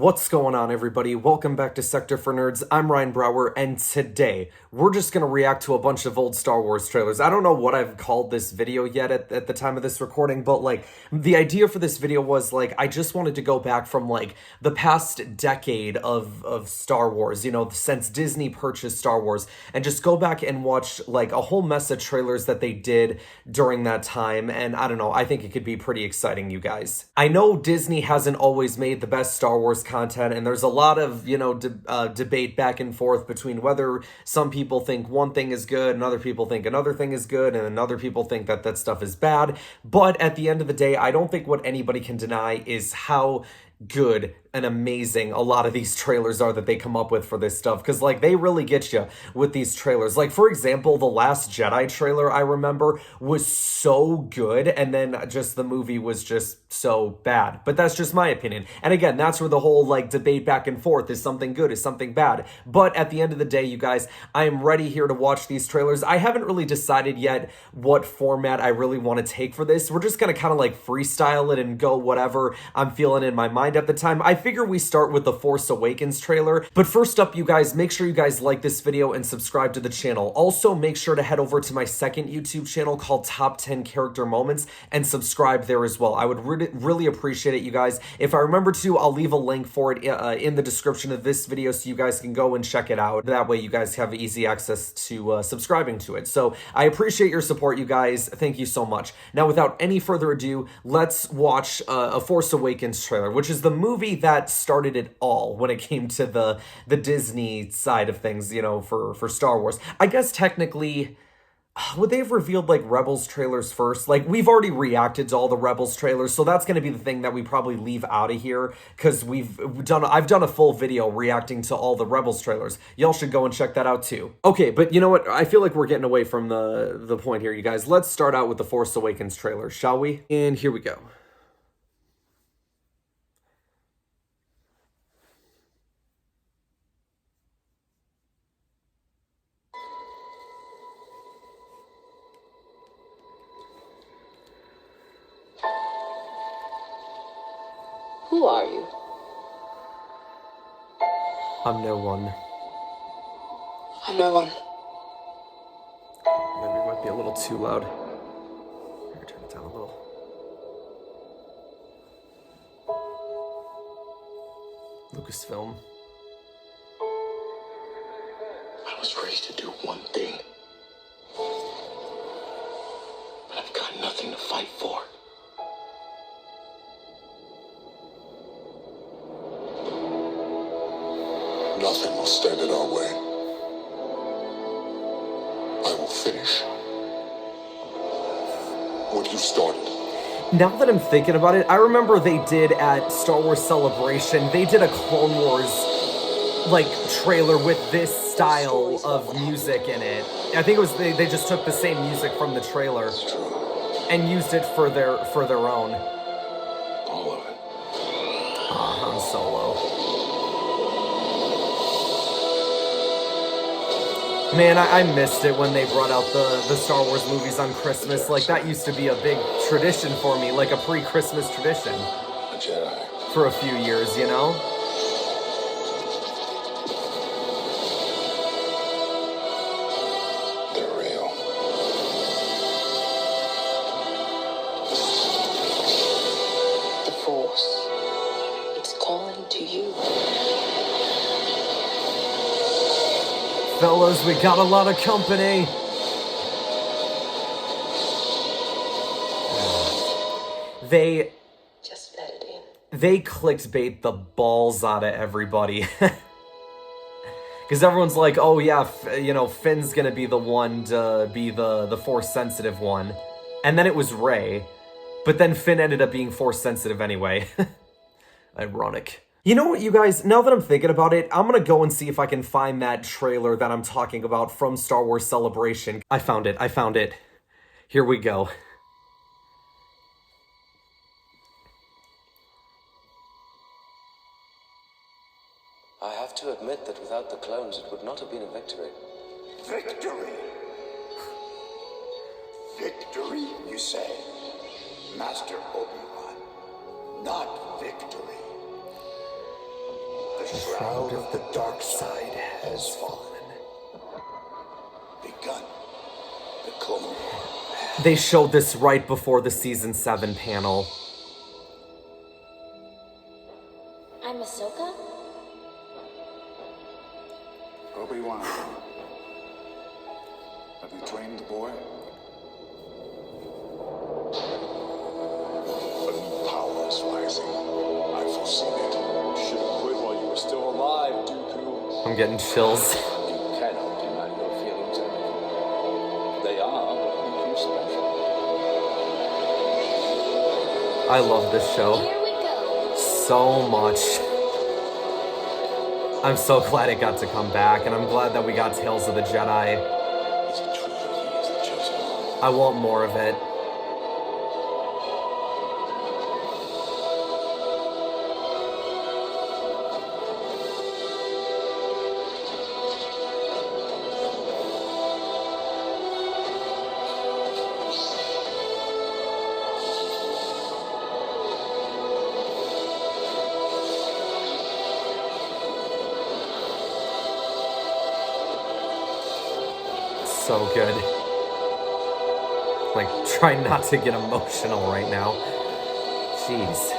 What's going on, everybody? Welcome back to Sector for Nerds. I'm Ryan Brower, and today we're just going to react to a bunch of old Star Wars trailers. I don't know what I've called this video yet at the time of this recording, but the idea for this video was I just wanted to go back from the past decade of Star Wars, since Disney purchased Star Wars, and just go back and watch a whole mess of trailers that they did during that time. And I don't know, I think it could be pretty exciting, you guys. I know Disney hasn't always made the best Star Wars content, and there's a lot of debate back and forth between whether some people think one thing is good and other people think another thing is good, and then other people think that that stuff is bad. But at the end of the day, I don't think what anybody can deny is how good and amazing a lot of these trailers are that they come up with for this stuff, because they really get you with these trailers. For example, the last Jedi trailer I remember was so good, and then just the movie was just so bad. But that's just my opinion, and again, that's where the whole debate back and forth, is something good, is something bad. But at the end of the day, you guys, I am ready here to watch these trailers. I haven't really decided yet what format I really want to take for this. We're just gonna kind of freestyle it and go whatever I'm feeling in my mind at the time. I figure we start with the Force Awakens trailer. But first up, you guys, make sure you guys like this video and subscribe to the channel. Also, make sure to head over to my second YouTube channel called Top 10 Character Moments and subscribe there as well. I would really appreciate it, you guys. If I remember to, I'll leave a link for it in the description of this video so you guys can go and check it out. That way you guys have easy access to subscribing to it. So I appreciate your support, you guys. Thank you so much. Now, without any further ado, let's watch a Force Awakens trailer, which is the movie that started it all when it came to the Disney side of things, for Star Wars. I guess technically, would they have revealed Rebels trailers first? We've already reacted to all the Rebels trailers, so that's going to be the thing that we probably leave out of here, because I've done a full video reacting to all the Rebels trailers. Y'all should go and check that out too. Okay, but you know what? I feel like we're getting away from the point here, you guys. Let's start out with the Force Awakens trailer, shall we? And here we go. Who are you? I'm no one. I'm no one. Maybe it might be a little too loud. Here, turn it down a little. Lucasfilm. I was ready to do one thing, but I've got nothing to fight for. Nothing will stand in our way. I will finish what you started. Now that I'm thinking about it, I remember they did at Star Wars Celebration, they did a Clone Wars trailer with this style of music in it. I think it was they just took the same music from the trailer and used it for their own. All of it. Han Solo. Man, I missed it when they brought out the Star Wars movies on Christmas. That used to be a big tradition for me, a pre-Christmas tradition. A Jedi. For a few years, They're real. The Force. It's calling to you. Fellas, we got a lot of company. They Just let it in. they clickbait the balls out of everybody. Because everyone's like, oh yeah, Finn's gonna be the one to be the Force sensitive one. And then it was Rey. But then Finn ended up being Force sensitive anyway. Ironic. You know what, you guys? Now that I'm thinking about it, I'm gonna go and see if I can find that trailer that I'm talking about from Star Wars Celebration. I found it. Here we go. I have to admit that without the clones, it would not have been a victory. Victory! Victory, you say? Master Obi-Wan, not victory. shroud of the dark side has fallen. Begun the Clone War. They showed this right before the season 7 panel. I'm Ahsoka? Obi-Wan, have you trained the boy? A new power is rising. I've foreseen it. You should have quit while you were still alive, Dooku. I'm getting chills. You cannot deny your feelings, Anakin. They are what make you special. I love this show Here we go. so much. I'm so glad it got to come back, and I'm glad that we got Tales of the Jedi. Is it true that he is the chosen one? I want more of it. So good. Like, try not to get emotional right now. Jeez.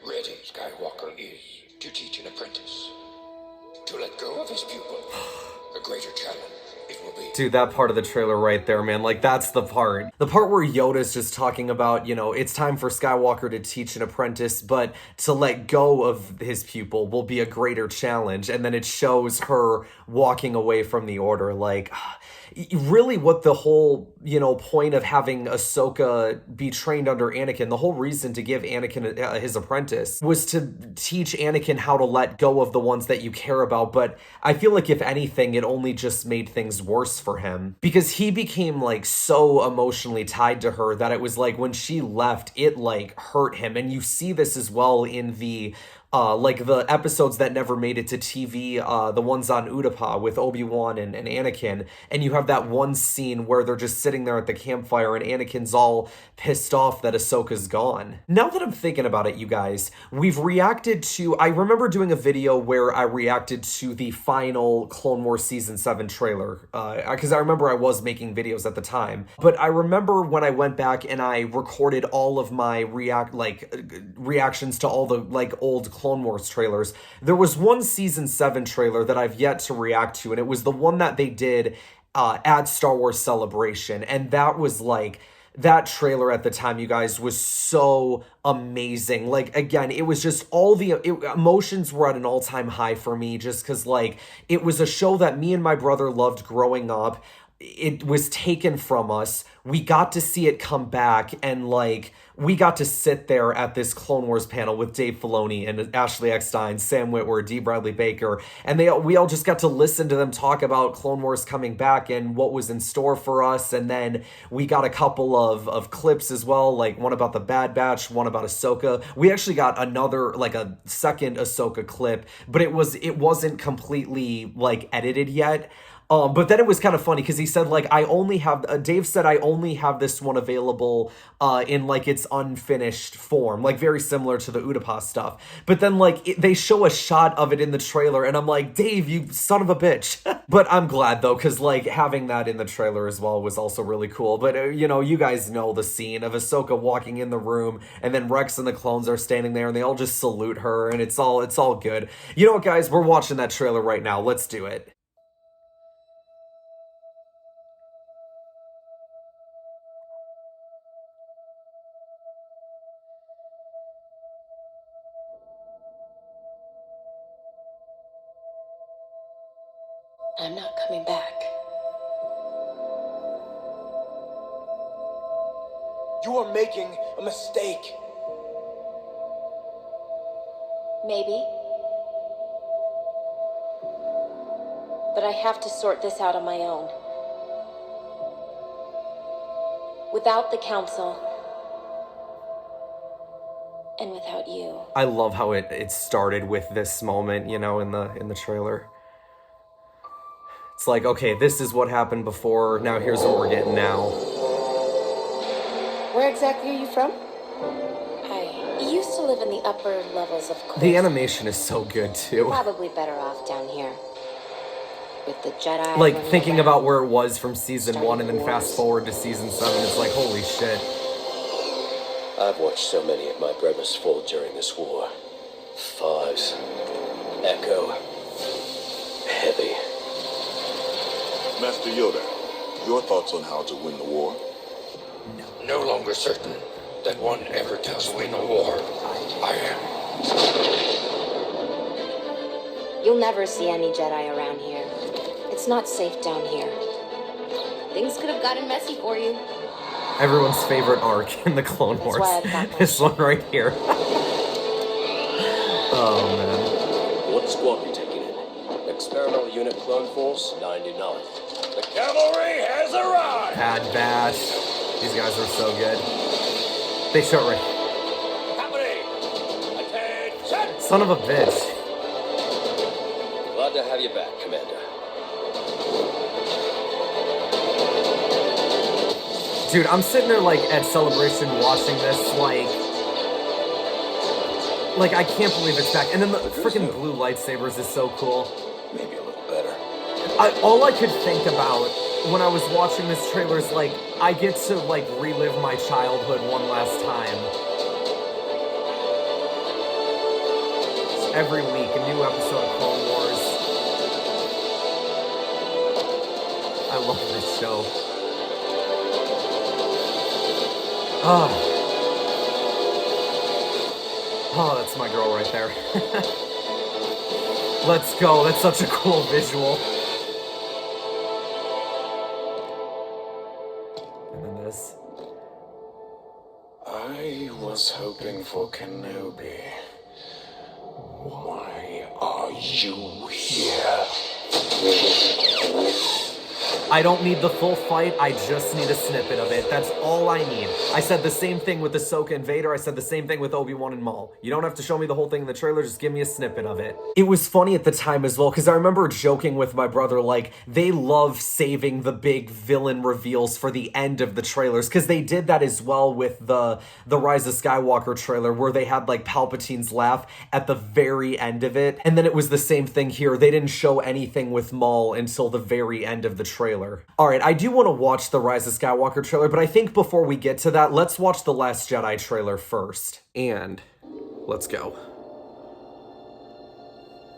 Ready, Skywalker is to teach an apprentice. To let go of his pupil. A greater challenge it will be. Dude, that part of the trailer right there, man, like, that's the part. The part where Yoda's just talking about, you know, it's time for Skywalker to teach an apprentice, but to let go of his pupil will be a greater challenge. And then it shows her walking away from the Order, like, really what the whole, you know, point of having Ahsoka be trained under Anakin, the whole reason to give Anakin his apprentice was to teach Anakin how to let go of the ones that you care about. But I feel like if anything, it only just made things worse for him, because he became like so emotionally tied to her that it was like when she left, it like hurt him. And you see this as well in the like the episodes that never made it to TV, the ones on Utapau with Obi-Wan and Anakin, and you have that one scene where they're just sitting there at the campfire and Anakin's all pissed off that Ahsoka's gone. Now that I'm thinking about it, you guys, we've reacted to, I remember doing a video where I reacted to the final Clone Wars Season 7 trailer, because I remember I was making videos at the time, but I remember when I went back and I recorded all of my reactions to all the like old Clone Wars trailers, there was one Season 7 trailer that I've yet to react to, and it was the one that they did at Star Wars Celebration, and that was like, that trailer at the time, you guys, was so amazing. Like, again, it was just all the emotions were at an all-time high for me, just because, like, it was a show that me and my brother loved growing up. It was taken from us. We got to see it come back, and like, we got to sit there at this Clone Wars panel with Dave Filoni and Ashley Eckstein, Sam Witwer, D. Bradley Baker, and we all just got to listen to them talk about Clone Wars coming back and what was in store for us. And then we got a couple of clips as well, like one about the Bad Batch, one about Ahsoka. We actually got another, like a second Ahsoka clip, but it wasn't completely like edited yet. But then it was kind of funny because he said, like, Dave said, I only have this one available in, like, its unfinished form, like, very similar to the Utapau stuff. But then, like, they show a shot of it in the trailer, and I'm like, Dave, you son of a bitch. But I'm glad, though, because, like, having that in the trailer as well was also really cool. But, you know, you guys know the scene of Ahsoka walking in the room, and then Rex and the clones are standing there, and they all just salute her, and it's all good. You know what, guys? We're watching that trailer right now. Let's do it. I'm not coming back. You are making a mistake. Maybe. But I have to sort this out on my own. Without the council. And without you. I love how it started with this moment, you know, in the trailer. It's like, okay, this is what happened before, now here's what we're getting now. Where exactly are you from? I used to live in the upper levels, of course. The animation is so good, too. Probably better off down here. With the Jedi. Like, running thinking around. about where it was from season 1 and then fast forward to season 7, it's like, holy shit. I've watched so many of my brothers fall during this war. Fives, Echo, Heavy. Master Yoda, your thoughts on how to win the war? No longer certain that one ever does win a war. I am. You'll never see any Jedi around here. It's not safe down here. Things could have gotten messy for you. Everyone's favorite arc in the Clone That's Wars. why I've got my This one right here. Oh, man. What squad you taking in? Experimental Unit Clone Force 99. The cavalry has arrived! Pad Bash. These guys are so good. They show right. Company! Attention! Son of a bitch. Glad to have you back, Commander. Dude, I'm sitting there, like, at Celebration watching this, like, I can't believe it's back. And then the freaking blue lightsabers is so cool. Maybe a little better. All I could think about when I was watching this trailer is, like, I get to, like, relive my childhood one last time. Every week, a new episode of Clone Wars. I love this show. Oh, that's my girl right there. Let's go. That's such a cool visual. And then this. I was hoping for Kenobi. Why are you here? I don't need the full fight, I just need a snippet of it. That's all I need. I said the same thing with Ahsoka and Vader, I said the same thing with Obi-Wan and Maul. You don't have to show me the whole thing in the trailer, just give me a snippet of it. It was funny at the time as well, because I remember joking with my brother, like, they love saving the big villain reveals for the end of the trailers, because they did that as well with the Rise of Skywalker trailer, where they had, like, Palpatine's laugh at the very end of it, and then it was the same thing here. They didn't show anything with Maul until the very end of the trailer. Alright, I do want to watch the Rise of Skywalker trailer, but I think before we get to that, let's watch the Last Jedi trailer first. And let's go.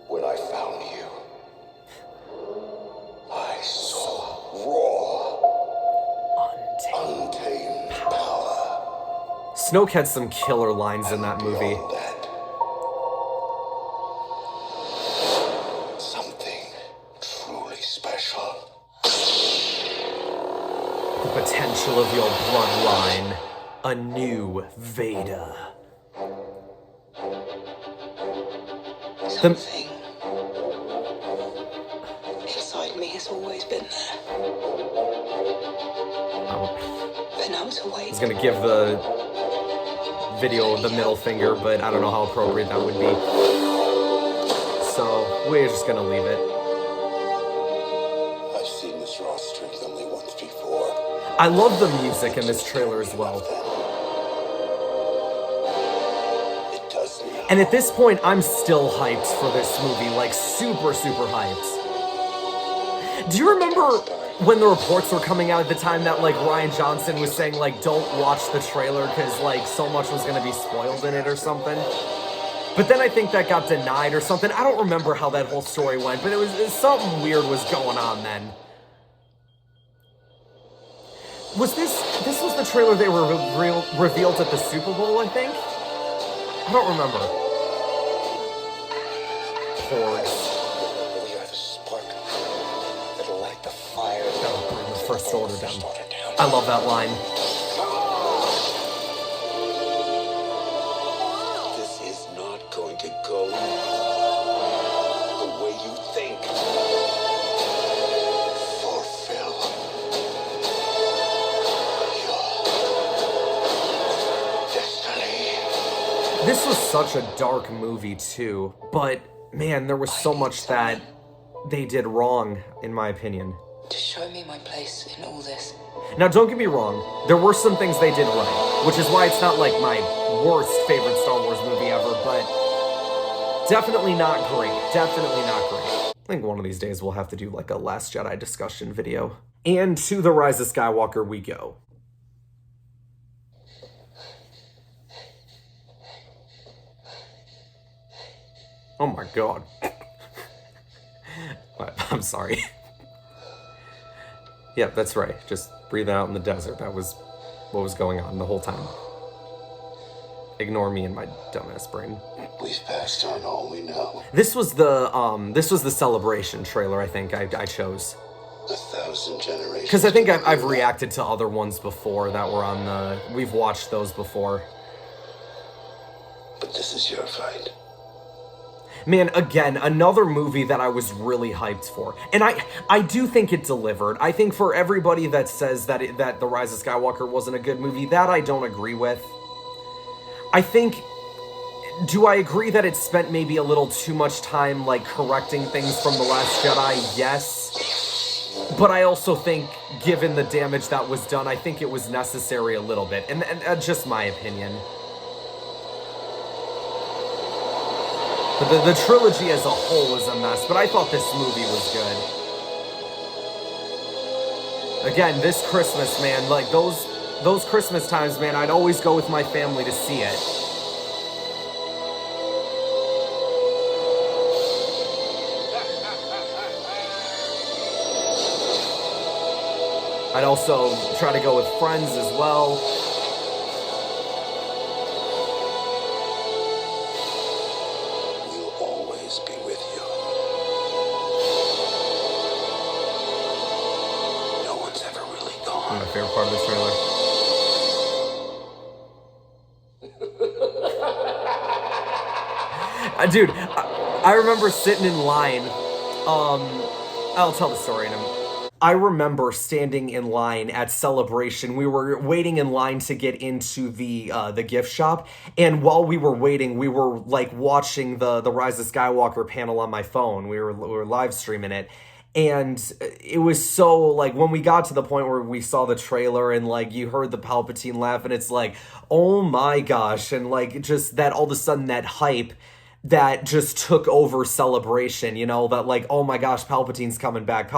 When I found you, I saw raw, untamed power. Snoke had some killer lines in that movie. Beyond that, something truly special. The potential of your bloodline. A new Vader. Something inside me has always been there. Then I was I awake. was gonna give the video the middle finger, but I don't know how appropriate that would be. So, we're just gonna leave it. I've seen this raw strength only once before. I love the music in this trailer as well. It does me. And at this point, I'm still hyped for this movie, like super, super hyped. Do you remember when the reports were coming out at the time that, like, Rian Johnson was saying, like, don't watch the trailer because, like, so much was going to be spoiled in it or something? But then I think that got denied or something. I don't remember how that whole story went, but it was something weird was going on then. Was this was the trailer they were revealed at the Super Bowl, I think? I don't remember. Porgs. We are the spark that'll light the fire. That'll burn the First Order down. I love that line. This is not going to go the way you think. Fulfill your destiny. This was such a dark movie too, but man, there was so much that they did wrong, in my opinion. To show me my place in all this. Now, don't get me wrong, there were some things they did right, which is why it's not like my worst favorite Star Wars movie ever, but definitely not great. Definitely not great. I think one of these days we'll have to do like a Last Jedi discussion video. And to The Rise of Skywalker we go. Oh my god. I'm sorry. Yep, that's right. Just breathe out in the desert. That was what was going on the whole time. Ignore me and my dumbass brain. We've passed on all we know. This was the Celebration trailer I think I chose. 1,000 generations. Because I think I've reacted to other ones before that were on the... We've watched those before. But this is your fight. Man, again, another movie that I was really hyped for. And I do think it delivered. I think for everybody that says that that The Rise of Skywalker wasn't a good movie, that I don't agree with. I think... Do I agree that it spent maybe a little too much time, like, correcting things from The Last Jedi? Yes. But I also think, given the damage that was done, I think it was necessary a little bit. And just my opinion. But the trilogy as a whole is a mess, but I thought this movie was good. Again, this Christmas, man, like, those Christmas times, man, I'd always go with my family to see it. I'd also try to go with friends as well. We'll always be with you. No one's ever really gone. My favorite part of the trailer. Dude, I remember sitting in line. I'll tell the story in a minute. I remember standing in line at Celebration. We were waiting in line to get into the gift shop, and while we were waiting, we were like watching the Rise of Skywalker panel on my phone. We were live streaming it, and it was so like when we got to the point where we saw the trailer and like you heard the Palpatine laugh, and it's like, oh my gosh, and like just that all of a sudden that hype that just took over Celebration, you know, that like, oh my gosh, Palpatine's coming back,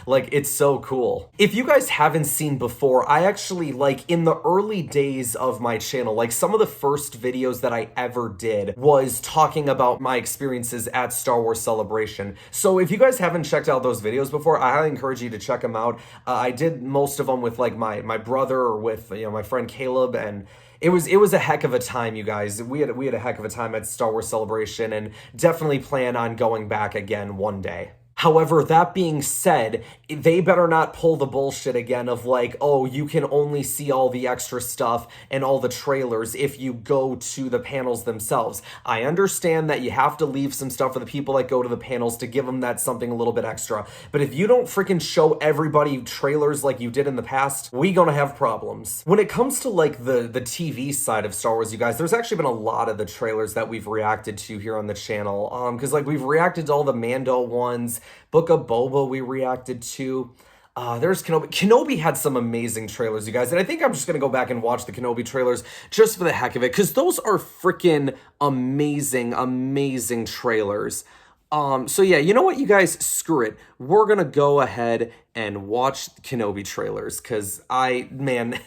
like, it's so cool. If you guys haven't seen before, I actually, like, in the early days of my channel, like, some of the first videos that I ever did was talking about my experiences at Star Wars Celebration. So if you guys haven't checked out those videos before, I highly encourage you to check them out. I did most of them with, like, my brother or with, you know, my friend Caleb, and it was a heck of a time, you guys. We had a heck of a time at Star Wars Celebration, and definitely plan on going back again one day. However, that being said, they better not pull the bullshit again of like, oh, you can only see all the extra stuff and all the trailers if you go to the panels themselves. I understand that you have to leave some stuff for the people that go to the panels to give them that something a little bit extra. But if you don't freaking show everybody trailers like you did in the past, we gonna have problems. When it comes to like the TV side of Star Wars, you guys, there's actually been a lot of the trailers that we've reacted to here on the channel. Because like we've reacted to all the Mando ones. Book of Boba we reacted to. There's Kenobi. Kenobi had some amazing trailers, you guys. And I think I'm just going to go back and watch the Kenobi trailers just for the heck of it. Because those are freaking amazing, amazing trailers. So yeah, you know what, you guys? Screw it. We're going to go ahead and watch the Kenobi trailers. Because man,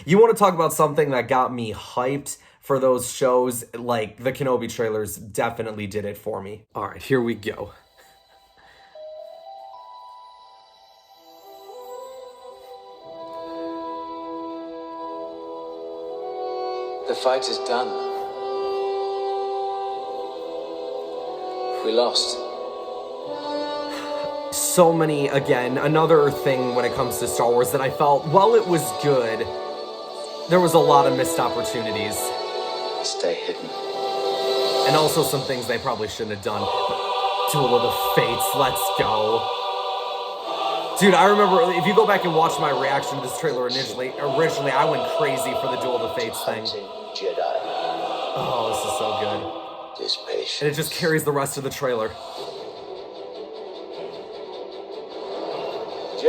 you want to talk about something that got me hyped for those shows? Like, the Kenobi trailers definitely did it for me. All right, here we go. The fight is done. We lost. So many, again, another thing when it comes to Star Wars that I felt, while it was good, there was a lot of missed opportunities. Stay hidden. And also some things they probably shouldn't have done. Duel of the Fates, let's go. Dude, I remember, if you go back and watch my reaction to this trailer originally, I went crazy for the Duel of the Fates thing. Jedi. Oh, this is so good. This patience. And it just carries the rest of the trailer.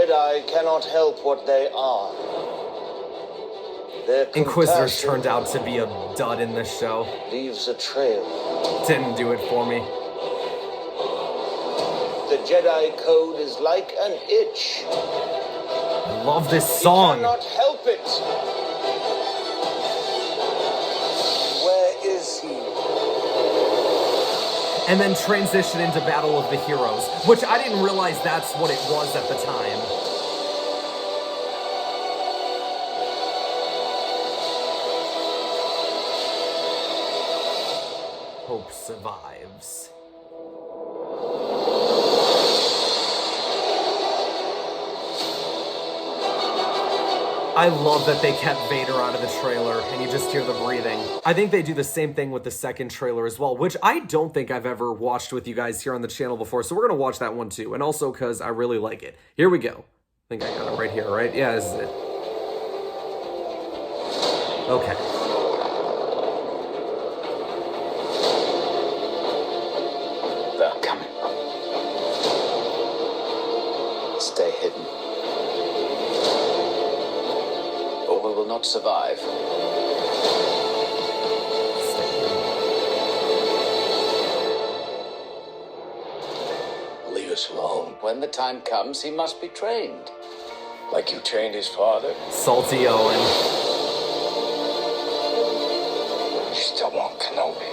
Jedi cannot help what they are. Their Inquisitors compassion turned out to be a dud in this show. leaves a trail. Didn't do it for me. The Jedi Code is like an itch. I love this song. You cannot help it. Where is he? And then transition into Battle of the Heroes, which I didn't realize that's what it was at the time. Hope survives. I love that they kept Vader out of the trailer and you just hear the breathing. I think they do the same thing with the second trailer as well, which I don't think I've ever watched with you guys here on the channel before, so we're gonna watch that one too, and also because I really like it. Here we go. I think I got it right here, right? Yeah, this is it. Okay. They're coming. Stay hidden. Or we will not survive. Leave us alone. When the time comes, he must be trained. Like you trained his father? Salty Owen. You still want Kenobi.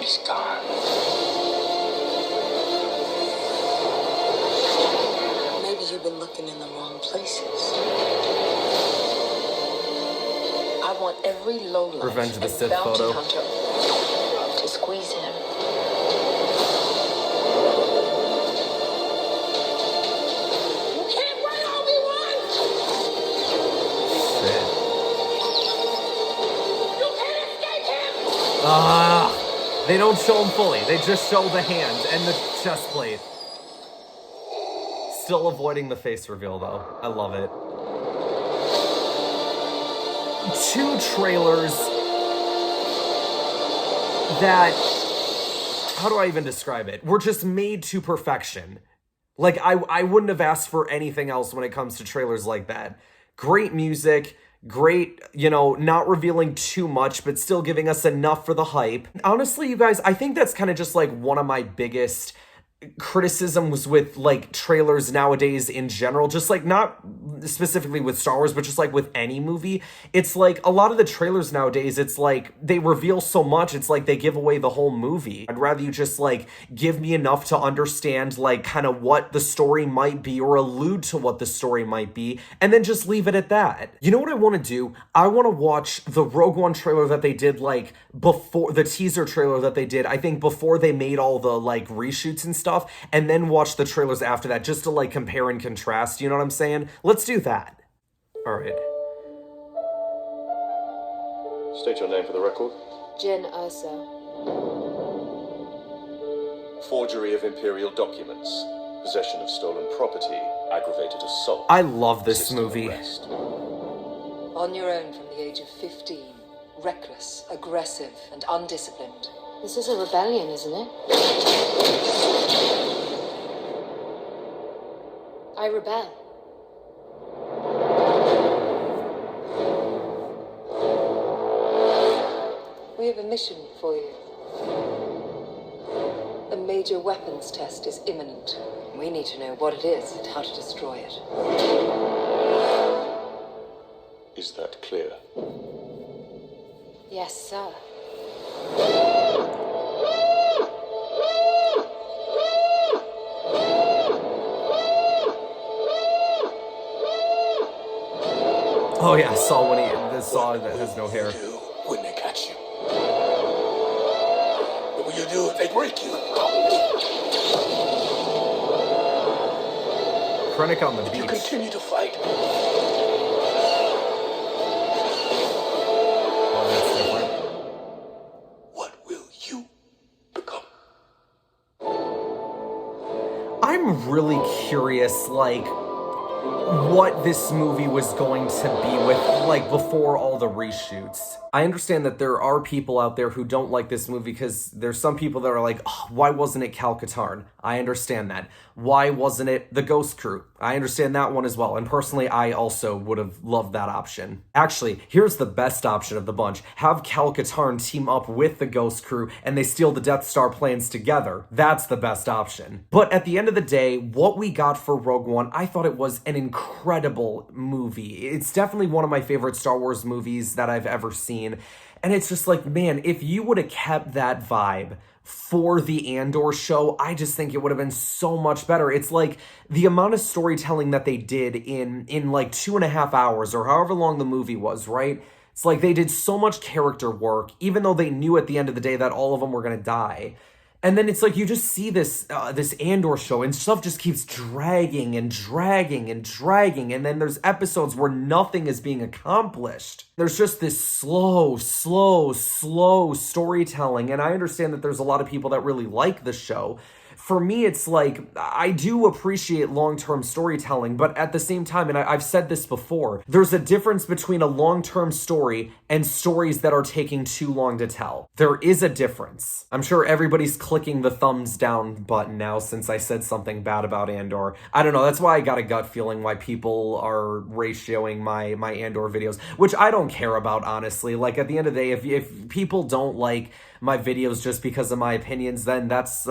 He's gone. Maybe you've been looking in the wrong places. I want every lowlife Revenge of the and Sith bounty photo. hunter to squeeze him. You can't run, Obi-Wan! Shit. You can't escape him! Ah, they don't show him fully. They just show the hand and the chest plate. Still avoiding the face reveal though. I love it. Two trailers that, how do I even describe it? Were just made to perfection. Like, I wouldn't have asked for anything else when it comes to trailers like that. Great music, great, you know, not revealing too much, but still giving us enough for the hype. Honestly, you guys, I think that's kind of just like one of my biggest criticisms with like trailers nowadays in general, just like not specifically with Star Wars, but just like with any movie. It's like a lot of the trailers nowadays, it's like they reveal so much, it's like they give away the whole movie. I'd rather you just like give me enough to understand like kind of what the story might be or allude to what the story might be, and then just leave it at that. You know what I want to do? I want to watch the Rogue One trailer that they did like before, the teaser trailer that they did, I think before they made all the like reshoots and stuff, and then watch the trailers after that just to like compare and contrast, you know what I'm saying? Let's do that. All right. State your name for the record. Jin Ursa. Forgery of Imperial documents. Possession of stolen property. Aggravated assault. I love this Resisting movie. arrest. On your own from the age of 15. Reckless, aggressive, and undisciplined. This is a rebellion, isn't it? I rebel. We have a mission for you. A major weapons test is imminent. We need to know what it is and how to destroy it. Is that clear? Yes, sir. Oh yeah, I saw when he, this saw that has no hair. Do when they catch you. What will you do if they break you? Krennic on the You beach. continue to fight. Oh, that's different. What will you become? I'm really curious, like, what this movie was going to be with, like, before all the reshoots. I understand that there are people out there who don't like this movie because there's some people that are like, oh, why wasn't it Cal Katarn? I understand that. Why wasn't it the Ghost Crew? I understand that one as well. And personally, I also would have loved that option. Actually, here's the best option of the bunch. Have Cal Katarn team up with the Ghost Crew and they steal the Death Star plans together. That's the best option. But at the end of the day, what we got for Rogue One, I thought it was an incredible movie. It's definitely one of my favorite Star Wars movies that I've ever seen. And it's just like, man, if you would have kept that vibe for the Andor show, I just think it would have been so much better. It's like the amount of storytelling that they did in like 2.5 hours or however long the movie was, right? It's like they did so much character work, even though they knew at the end of the day that all of them were going to die. And then it's like you just see this this Andor show and stuff just keeps dragging and dragging and dragging. And then there's episodes where nothing is being accomplished. There's just this slow storytelling. And I understand that there's a lot of people that really like the show. For me, it's like, I do appreciate long-term storytelling, but at the same time, and I've said this before, there's a difference between a long-term story and stories that are taking too long to tell. There is a difference. I'm sure everybody's clicking the thumbs down button now since I said something bad about Andor. I don't know, that's why I got a gut feeling why people are ratioing my Andor videos, which I don't care about, honestly. Like, at the end of the day, if people don't like my videos just because of my opinions, then that's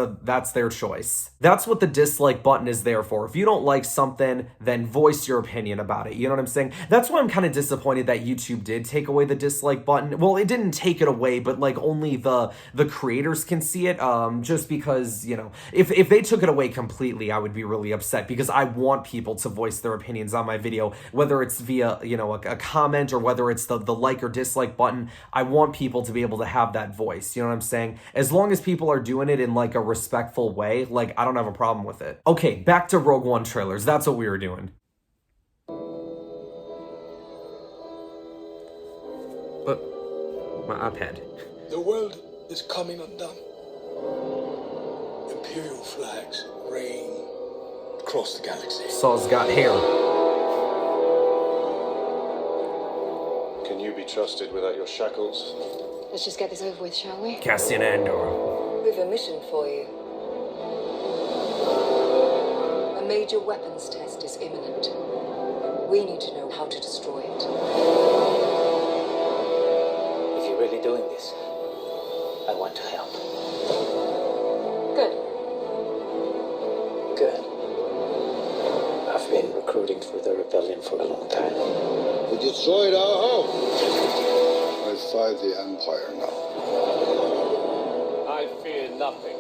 their choice. That's what the dislike button is there for. If you don't like something, then voice your opinion about it. You know what I'm saying? That's why I'm kind of disappointed that YouTube did take away the dislike button. Well, it didn't take it away, but like only the creators can see it. Just because, you know, if they took it away completely, I would be really upset because I want people to voice their opinions on my video, whether it's via, you know, a comment or whether it's the like or dislike button. I want people to be able to have that voice. You know what I'm saying? As long as people are doing it in like a respectful way, like I don't have a problem with it. Okay, back to Rogue One trailers. That's what we were doing. But my iPad. The world is coming undone. Imperial flags reign across the galaxy. Saw's got hair. Can you be trusted without your shackles? Let's just get this over with, shall we? Cassian Andor. We've a mission for you. A major weapons test is imminent. We need to know how to destroy it. If you're really doing this, I want to help. Good. Good. I've been recruiting for the rebellion for a long time. We destroyed our home. I fight the Empire now. I fear nothing.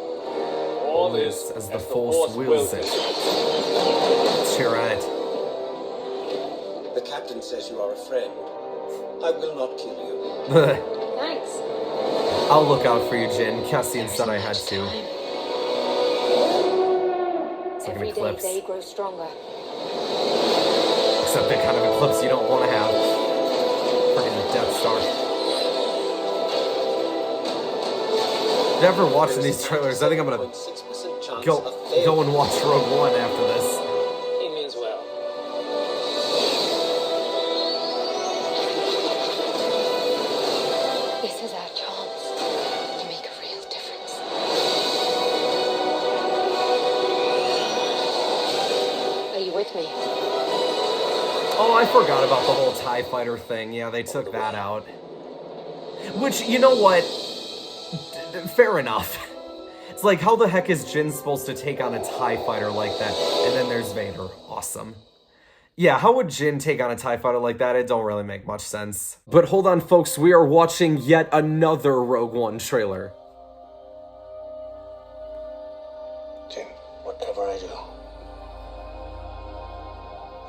All is as the Force wills it. Cheer on it. The captain says you are a friend. I will not kill you. Thanks. I'll look out for you, Jin. Cassian said I had to. It's like an Every day eclipse. they grow stronger. Except the kind of eclipse you don't want to have. Freaking Death Star. Never watching these trailers. I think I'm gonna go and watch Rogue One after this. He means well. This is our chance to make a real difference. Are you with me? Oh, I forgot about the whole TIE fighter thing. Yeah, they took that out. Which, you know what? Fair enough. It's like, how the heck is Jin supposed to take on a TIE fighter like that? And then there's Vader. Awesome. Yeah, how would Jin take on a TIE fighter like that? It don't really make much sense. But hold on, folks. We are watching yet another Rogue One trailer. Jin, whatever I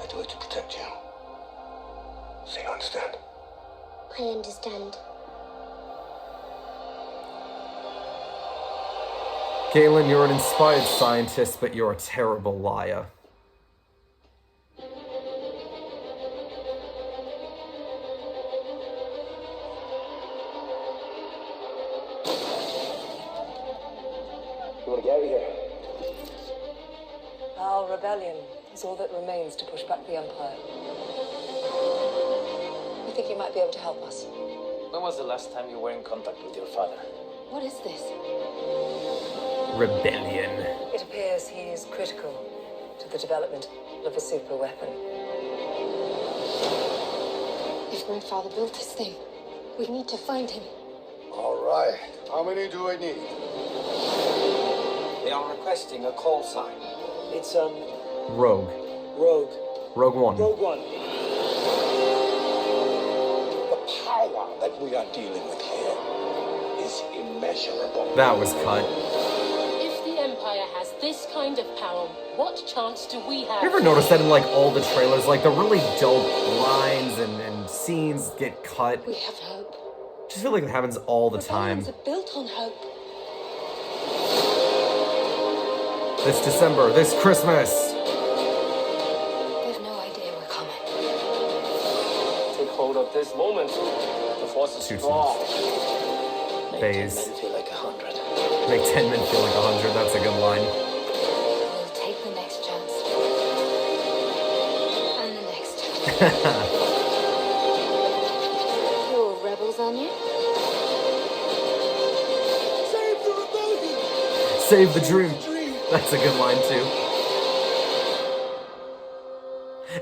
do it to protect you. So you understand? I understand. Galen, you're an inspired scientist, but you're a terrible liar. You want to get out of here? Our rebellion is all that remains to push back the Empire. You think you might be able to help us? When was the last time you were in contact with your father? What is this? Rebellion. It appears he is critical to the development of a super weapon. If my father built this thing, we need to find him. All right. How many do I need? They are requesting a call sign. It's, Rogue. Rogue. Rogue One. Rogue One. The power that we are dealing with here is immeasurable. That was cut. If the Empire has this kind of power, what chance do we have? You ever notice that in like all the trailers, like the really dope lines and scenes get cut? We have hope. I just feel like it happens all the time. Rebellions are built on hope. This December, this Christmas. They've no idea we're coming. Take hold of this moment. The force is Shoot strong. Make 10 Phase. men feel like 100. Make 10 men feel like 100. That's a good line. We'll take the next chance. And the next. You're rebels, aren't you? Save the dream. That's a good line too.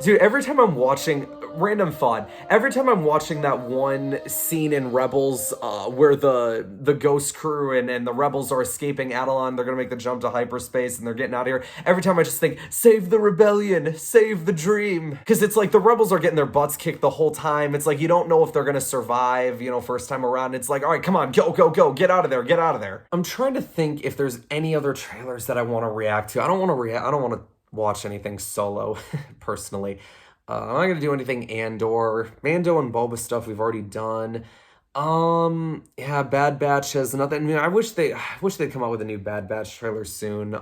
Dude, every time I'm watching, random thought, every time I'm watching that one scene in Rebels where the Ghost crew and the Rebels are escaping Adelon, they're gonna make the jump to hyperspace and they're getting out of here, every time I just think, save the rebellion, save the dream. Because it's like the Rebels are getting their butts kicked the whole time. It's like you don't know if they're gonna survive, you know, first time around. It's like, all right, come on, go, go, go, get out of there, get out of there. I'm trying to think if there's any other trailers that I want to react to. I don't want to watch anything solo, personally. I'm not gonna do anything Andor. Mando and Boba stuff we've already done. Yeah, Bad Batch has nothing. I mean, I wish they'd come out with a new Bad Batch trailer soon.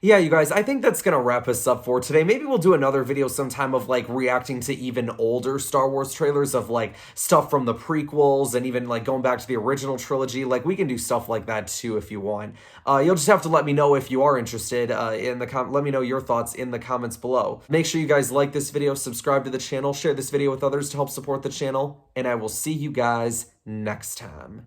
Yeah, you guys, I think that's gonna wrap us up for today. Maybe we'll do another video sometime of like reacting to even older Star Wars trailers of like stuff from the prequels and even like going back to the original trilogy. Like we can do stuff like that too if you want. You'll just have to let me know if you are interested let me know your thoughts in the comments below. Make sure you guys like this video, subscribe to the channel, share this video with others to help support the channel, and I will see you guys next time.